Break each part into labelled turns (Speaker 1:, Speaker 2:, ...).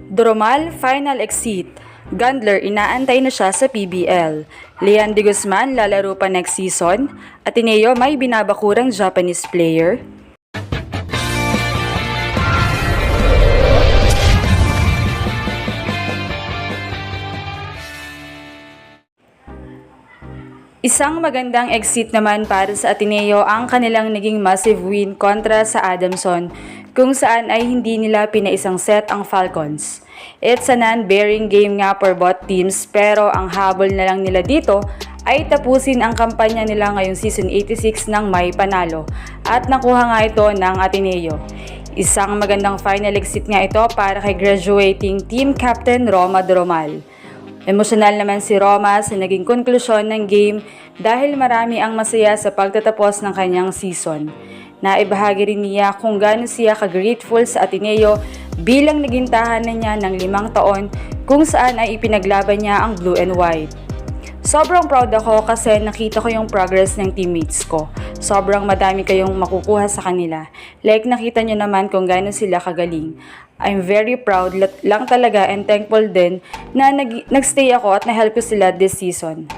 Speaker 1: Doromal, final exit. Gundler, inaantay na siya sa PBL. Lian de Guzman, lalaro pa next season. Ateneo, may binabakurang Japanese player. Isang magandang exit naman para sa Ateneo ang kanilang naging massive win kontra sa Adamson, kung saan ay hindi nila pinaisang set ang Falcons. It's a non-bearing game nga for both teams, pero ang habol na lang nila dito ay tapusin ang kampanya nila ngayong season 86 ng may panalo, at nakuha nga ito ng Ateneo. Isang magandang final exit nga ito para kay graduating team captain Roma Doromal. Emosyonal naman si Roma sa naging konklusyon ng game dahil marami ang masaya sa pagtatapos ng kanyang season. Naibahagi rin niya kung gaano siya ka-grateful sa Ateneo bilang naging tahanan niya ng 5 taon kung saan ay ipinaglaban niya ang blue and white. Sobrang proud ako kasi nakita ko yung progress ng teammates ko. Sobrang madami kayong makukuha sa kanila. Like nakita nyo naman kung gaano sila kagaling. I'm very proud lang talaga and thankful din na nagstay ako at na-help ko sila this season.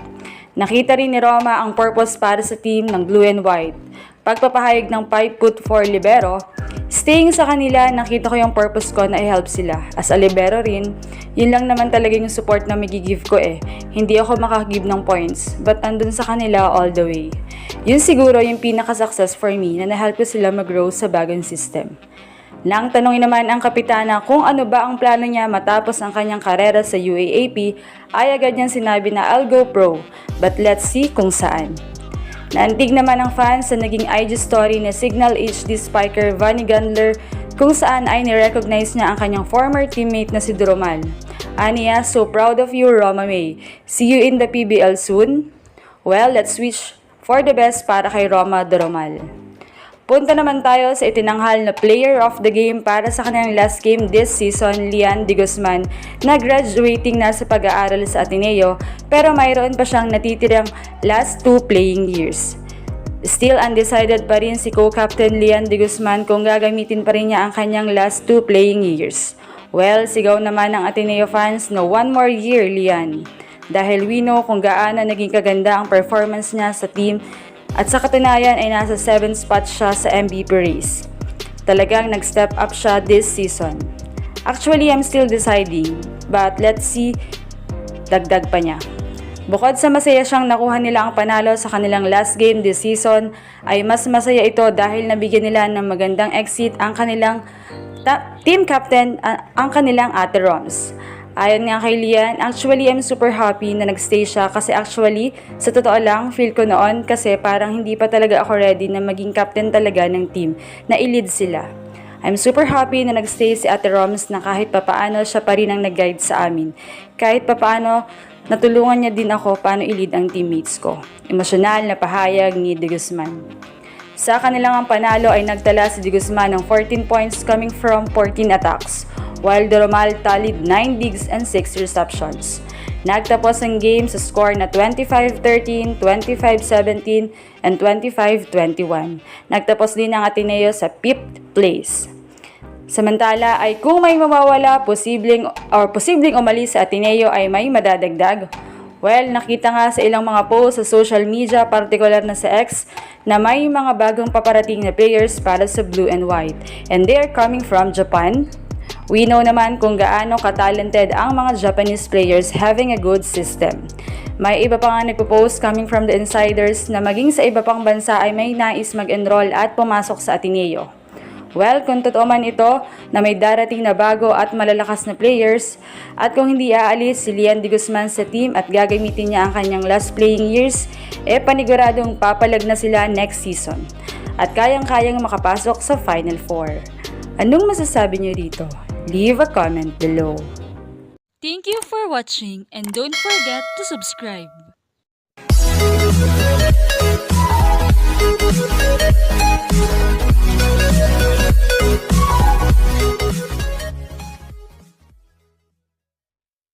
Speaker 1: Nakita rin ni Roma ang purpose para sa team ng blue and white. Pagpapahayag ng 5'4" libero, staying sa kanila, nakita ko yung purpose ko na i-help sila. As a libero rin, yun lang naman talaga yung support na magigive ko eh. Hindi ako makagive ng points, but andun sa kanila all the way. Yun siguro yung pinaka-success for me na na-help ko sila mag-grow sa bagong system. Nang tanongin naman ang kapitana kung ano ba ang plano niya matapos ang kanyang karera sa UAAP, ay agad niyang sinabi na I'll go pro, but let's see kung saan. Naantig naman ang fans sa naging IG story ni Signal HD spiker Vanny Gundler kung saan ay nirecognize niya ang kanyang former teammate na si Doromal. Aniya, so proud of you Roma May. See you in the PBL soon? Well, let's wish for the best para kay Roma Doromal. Punta naman tayo sa itinanghal na player of the game para sa kanyang last game this season, Lian de Guzman, na graduating na sa pag-aaral sa Ateneo pero mayroon pa siyang natitirang last 2 playing years. Still undecided pa rin si co-captain Lian de Guzman kung gagamitin pa rin niya ang kanyang last 2 playing years. Well, sigaw naman ng Ateneo fans na 1 more year Lian, dahil we know kung gaano naging kaganda ang performance niya sa team. At sa katunayan ay nasa 7th spot siya sa MVP race. Talagang nag-step up siya this season. Actually, I'm still deciding, but let's see, dagdag pa niya. Bukod sa masaya siyang nakuha nila ang panalo sa kanilang last game this season, ay mas masaya ito dahil nabigyan nila ng magandang exit ang kanilang team captain, ang kanilang Ate Roms. Ayon nga kay Lian, actually I'm super happy na nagstay siya kasi actually, sa totoo lang, feel ko noon kasi parang hindi pa talaga ako ready na maging captain talaga ng team, na i-lead sila. I'm super happy na nagstay si Ate Roms na kahit papaano siya pa rin ang nag-guide sa amin. Kahit papaano, natulungan niya din ako paano i-lead ang teammates ko. Emosyonal na pahayag ni de Guzman. Sa kanilang panalo ay nagtala si de Guzman ng 14 points coming from 14 attacks, while Doromal tallied 9 digs and 6 receptions. Nagtapos ang game sa score na 25-13, 25-17, and 25-21. Nagtapos din ang Ateneo sa 5th place. Samantala ay kung may mawawala, posibleng umalis sa Ateneo ay may madadagdag. Well, nakita nga sa ilang mga posts sa social media, partikular na sa X, na may mga bagong paparating na players para sa blue and white. And they are coming from Japan. We know naman kung gaano ka-talented ang mga Japanese players having a good system. May iba pa nga nagpo-post coming from the insiders na maging sa iba pang bansa ay may nais mag-enroll at pumasok sa Ateneo. Well, kung totoo man ito na may darating na bago at malalakas na players, at kung hindi aalis si Lian de Guzman sa team at gagamitin niya ang kanyang last playing years, paniguradong papalag na sila next season at kayang-kayang makapasok sa Final Four. Anong masasabi niyo dito? Leave a comment below.
Speaker 2: Thank you for watching and don't forget to subscribe.